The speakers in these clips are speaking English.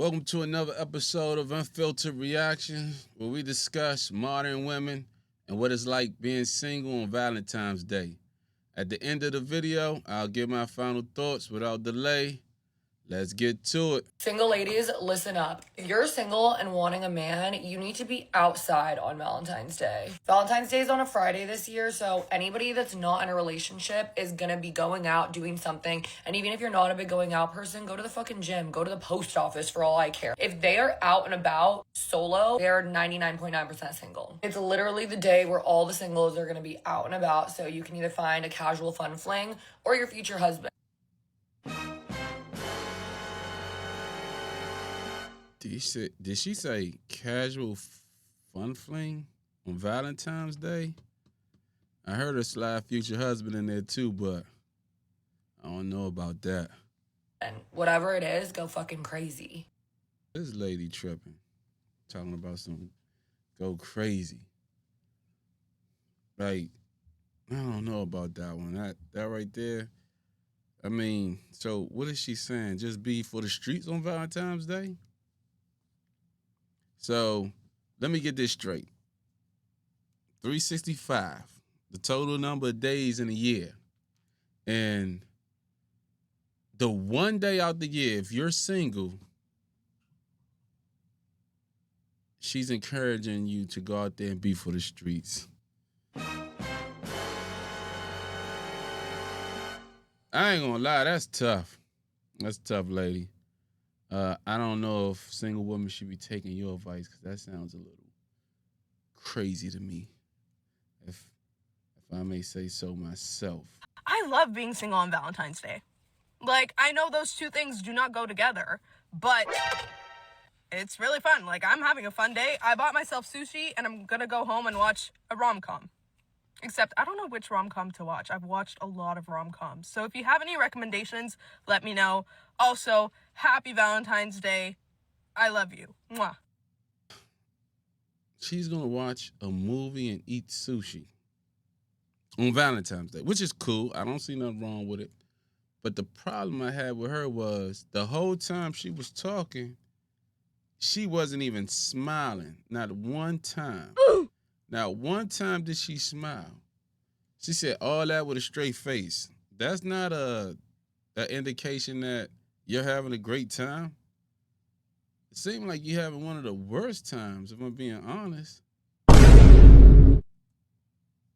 Welcome to another episode of Unfiltered Reaction, where we discuss modern women and what it's like being single on Valentine's Day. At the end of the video, I'll give my final thoughts without delay. Let's get to it. Single ladies, listen up. If you're single and wanting a man, you need to be outside on Valentine's Day. Valentine's Day is on a Friday this year, so anybody that's not in a relationship is gonna be going out doing something. And even if you're not a big going out person, go to the fucking gym, go to the post office for all I care. If they are out and about solo, they're 99.9% single. It's literally the day where all the singles are gonna be out and about, so you can either find a casual fun fling or your future husband. Did she say casual fun fling on Valentine's Day? I heard her slide future husband in there too, but I don't know about that. And whatever it is, go fucking crazy. This lady tripping, talking about some go crazy. Like, I don't know about that one. That right there. I mean, so what is she saying? Just be for the streets on Valentine's Day? So let me get this straight. 365, the total number of days in a year. And the one day out the year, if you're single, she's encouraging you to go out there and be for the streets. I ain't gonna lie, that's tough. That's tough, lady. I don't know if single women should be taking your advice because that sounds a little crazy to me, if I may say so myself. I love being single on Valentine's Day. Like, I know those two things do not go together, but it's really fun. Like, I'm having a fun day. I bought myself sushi, and I'm gonna go home and watch a rom-com. Except, I don't know which rom-com to watch. I've watched a lot of rom-coms. So if you have any recommendations, let me know. Also, happy Valentine's Day. I love you. Mwah. She's going to watch a movie and eat sushi on Valentine's Day, which is cool. I don't see nothing wrong with it. But the problem I had with her was the whole time she was talking, she wasn't even smiling. Not one time. Not one time did she smile. She said all that with a straight face. That's not an indication that you're having a great time. It seemed like you're having one of the worst times, if I'm being honest.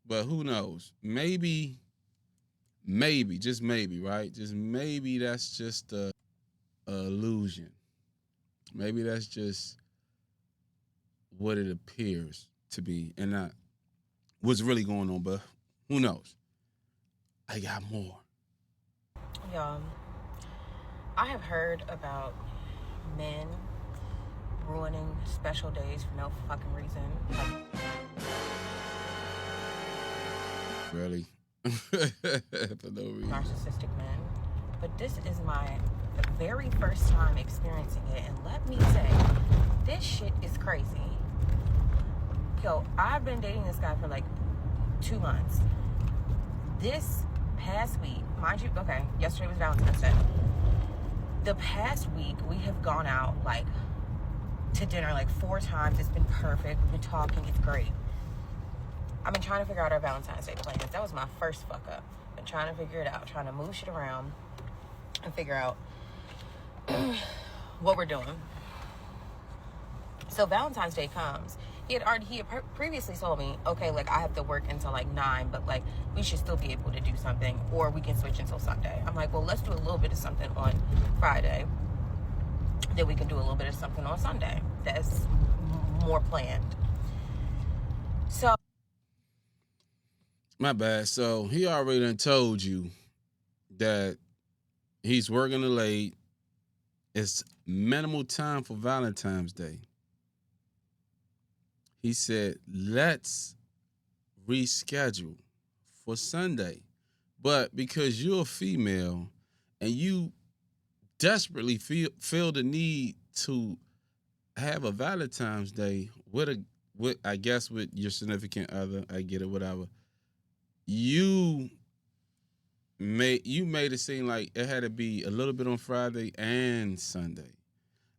But who knows? Maybe, just maybe, right? Just maybe that's just a illusion. Maybe that's just what it appears to be and not what's really going on, but who knows? I got more. Y'all, I have heard about men ruining special days for no fucking reason. Really? For no reason. Narcissistic men. But this is my very first time experiencing it, and let me say, this shit is crazy. Yo, I've been dating this guy for like 2 months. This past week, mind you, okay, yesterday was Valentine's Day. The past week, we have gone out like to dinner like 4 times. It's been perfect. We've been talking. It's great. I've been trying to figure out our Valentine's Day plans. That was my first fuck up. Been trying to figure it out, trying to move shit around and figure out what we're doing. So Valentine's Day comes. He had previously told me, okay, like I have to work until like 9, but like we should still be able to do something, or we can switch until Sunday. I'm like, well, let's do a little bit of something on Friday, then we can do a little bit of something on Sunday. That's more planned. So, my bad. So he already done told you that he's working late. It's minimal time for Valentine's Day. He said, let's reschedule for Sunday. But because you're a female and you desperately feel the need to have a Valentine's Day with I guess with your significant other, I get it, whatever. You made it seem like it had to be a little bit on Friday and Sunday.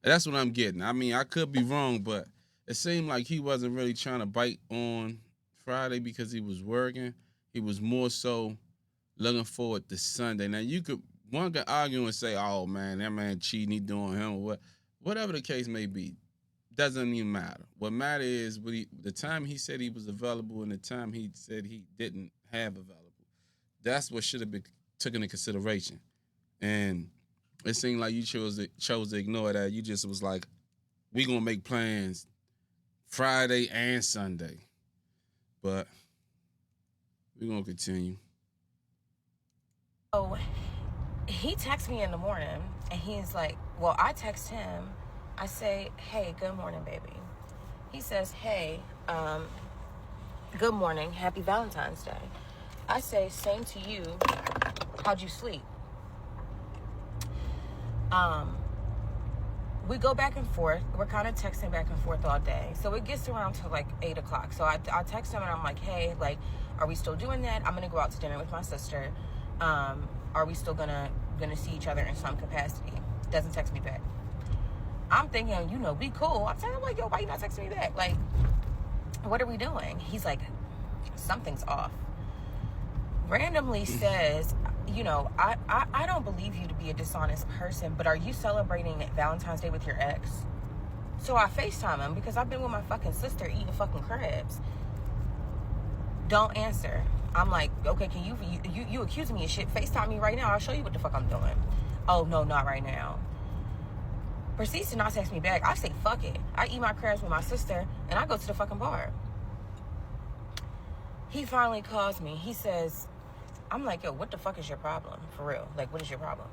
That's what I'm getting. I mean, I could be wrong, but it seemed like he wasn't really trying to bite on Friday because he was working. He was more so looking forward to Sunday. Now one could argue and say, "Oh man, that man cheating, he doing him or whatever the case may be." Doesn't even matter. What matters is the time he said he was available and the time he said he didn't have available. That's what should have been taken into consideration. And it seemed like you chose to ignore that. You just was like, we gonna make plans Friday and Sunday. But we're gonna continue. So he texts me in the morning and he's like, well, I text him. I say, hey, good morning, baby. He says, hey, good morning. Happy Valentine's Day. I say, same to you. How'd you sleep? We go back and forth. We're kind of texting back and forth all day. So it gets around to like 8 o'clock. So I text him and I'm like, hey, like, are we still doing that? I'm going to go out to dinner with my sister. Are we still gonna see each other in some capacity? Doesn't text me back. I'm thinking, you know, be cool. I'm saying, like, yo, why you not texting me back? Like, what are we doing? He's like, something's off. Randomly says, you know, I don't believe you to be a dishonest person, but are you celebrating Valentine's Day with your ex? So I FaceTime him because I've been with my fucking sister eating fucking crabs. Don't answer. I'm like, okay, can you accusing me of shit? FaceTime me right now. I'll show you what the fuck I'm doing. Oh, no, not right now. Proceeds to not text me back. I say, fuck it. I eat my crabs with my sister and I go to the fucking bar. He finally calls me. He says, I'm like, yo, what the fuck is your problem? For real. Like, what is your problem?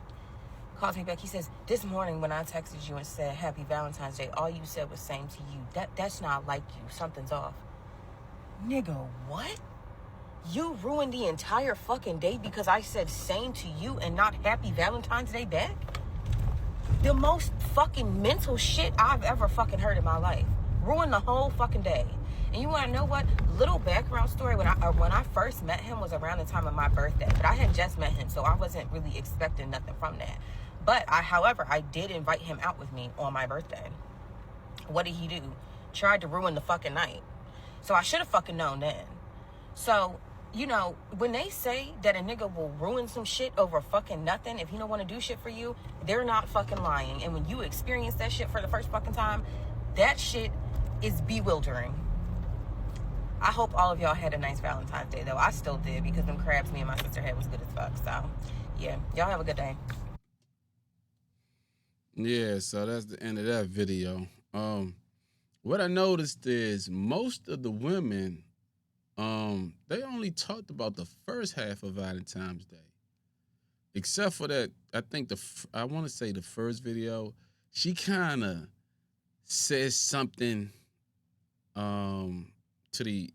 Calls me back. He says, this morning when I texted you and said happy Valentine's Day, all you said was same to you. That's not like you. Something's off. Nigga, what? You ruined the entire fucking day because I said same to you and not happy Valentine's Day back? The most fucking mental shit I've ever fucking heard in my life. Ruined the whole fucking day. And you want to know what? Little background story. When I first met him was around the time of my birthday. But I had just met him, so I wasn't really expecting nothing from that. But however, I did invite him out with me on my birthday. What did he do? Tried to ruin the fucking night. So I should have fucking known then. So, you know, when they say that a nigga will ruin some shit over fucking nothing if he don't want to do shit for you, they're not fucking lying. And when you experience that shit for the first fucking time, that shit is bewildering. I hope all of y'all had a nice Valentine's Day, though. I still did because them crabs me and my sister had was good as fuck. So, yeah, y'all have a good day. Yeah, so that's the end of that video. What I noticed is most of the women, they only talked about the first half of Valentine's Day, except for that. I think I want to say the first video, she kind of says something, to the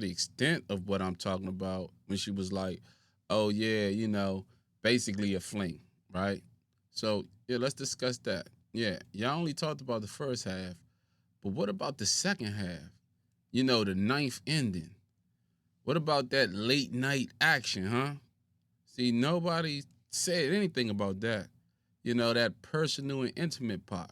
extent of what I'm talking about when she was like, "Oh yeah, you know, basically a fling, right?" So yeah, let's discuss that. Yeah, y'all only talked about the first half, but what about the second half? You know, the ninth ending. What about that late night action, huh? See, nobody said anything about that. You know, that personal and intimate part.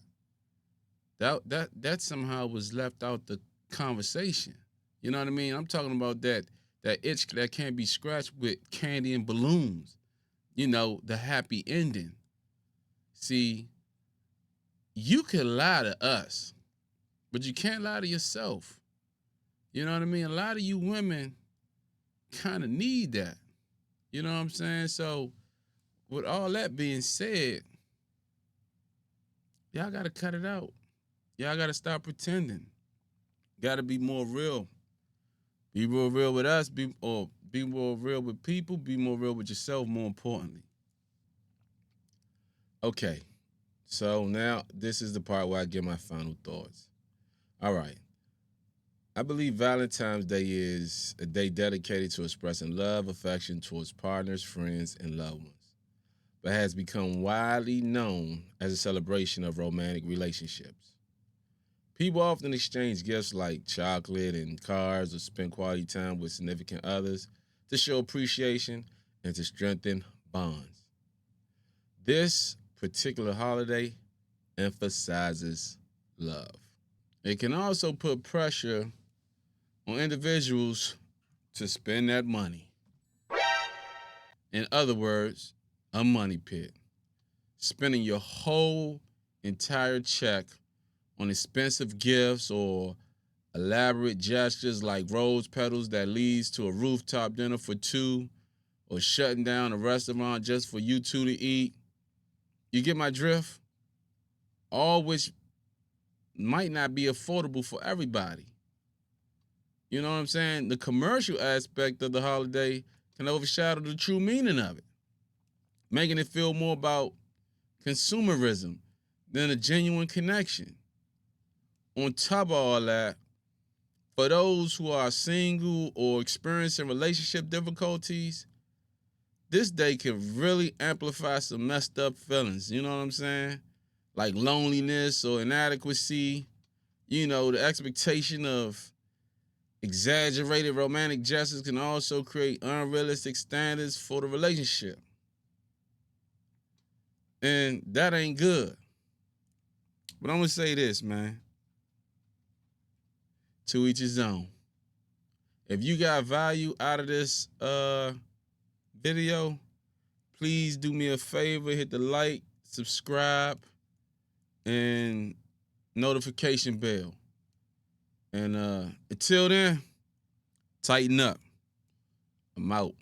That somehow was left out the conversation. You know what I mean? I'm talking about that itch that can't be scratched with candy and balloons. You know, the happy ending. See, you can lie to us, but you can't lie to yourself. You know what I mean? A lot of you women kind of need that. You know what I'm saying? So, with all that being said, y'all got to cut it out. Y'all got to stop pretending. Got to be more real. Be more real with us. Be more real with people. Be more real with yourself, more importantly. Okay. So now this is the part where I give my final thoughts. All right. I believe Valentine's Day is a day dedicated to expressing love, affection towards partners, friends, and loved ones, but has become widely known as a celebration of romantic relationships. People often exchange gifts like chocolate and cards or spend quality time with significant others to show appreciation and to strengthen bonds. This particular holiday emphasizes love. It can also put pressure on individuals to spend that money. In other words, a money pit. Spending your whole entire check on expensive gifts or elaborate gestures like rose petals that leads to a rooftop dinner for two or shutting down a restaurant just for you two to eat. You get my drift? All which might not be affordable for everybody. You know what I'm saying? The commercial aspect of the holiday can overshadow the true meaning of it, making it feel more about consumerism than a genuine connection. On top of all that, for those who are single or experiencing relationship difficulties, this day can really amplify some messed up feelings. You know what I'm saying? Like loneliness or inadequacy. You know, the expectation of exaggerated romantic gestures can also create unrealistic standards for the relationship. And that ain't good. But I'm going to say this, man. To each his own. If you got value out of this video, please do me a favor, hit the like, subscribe, and notification bell. And until then, tighten up. I'm out.